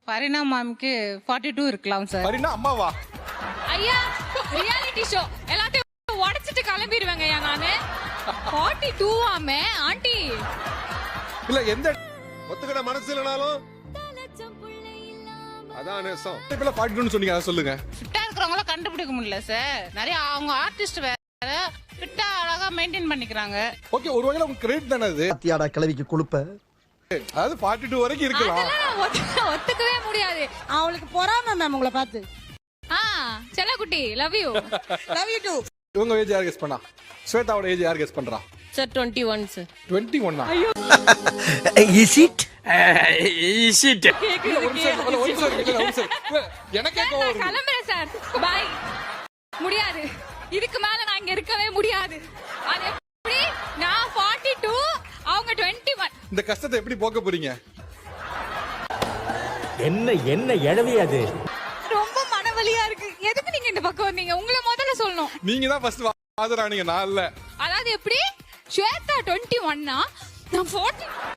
ஃபரினா மேம்க்கு 42 இருக்கலாம் சார். ஃபரினா அம்மாவா? ஐயா ரியாலிட்டி ஷோ எல்லாத்தையும் உடைச்சிட்டு கிளம்பிடுவேங்க ஐயா நானு. 42 ஆமே ஆண்டி. இல்ல எந்த ஒத்துக்கிட மனசு இல்லனாலும் அதான் நேசம். இப்ப 42 சொன்னீங்க, அதை சொல்லுங்க. ஃபிட்டா இருக்கிறவங்கள கண்டுபிடிக்க முடியல சார். நிறைய அவங்க ஆர்டிஸ்ட் வேற ஃபிட்டா அழகா மெயின்டைன் பண்ணிக்கிறாங்க. ஓகே, ஒருவேளை உங்க கிரெடிட் தானே அது. பாத்தியாடா கிளவிக்கு கொழுப்ப. அதாவது 42 வரைக்கும் இருக்கலாம். அதெல்லாம் ஒத்துக்கவே முடியாது. அவளுக்கு பொறாம மேம் உங்களை பார்த்து. செல்லக்குட்டி love you. Love you to. இவங்க ஏஜ் யார் கெஸ் பண்ணா? ஸ்வேதாவோட ஏஜ் யார் கெஸ் பண்றா? Sir 21 sir. 21. இஸ் இட் எனக்கே நான் கிளம்புறேன் சார். பை. முடியாது, இதுக்கு மேல நான் இங்க இருக்கவே முடியாது. அது எப்படி? நான் 42 அவங்க 21. இந்த கஷ்டத்தை எப்படி போக்க போறீங்க? என்ன எழவி அது? ரொம்ப மனவலியா இருக்கு. எதுக்கு நீங்க இந்த பக்கம் வந்தீங்க? உங்களை முதல்ல சொல்லணும். நீங்க தான் ஃபர்ஸ்ட் ஆதரானீங்க, நான் இல்ல. அதாவது எப்படி? ஸ்வேதா 21னா நான் 40.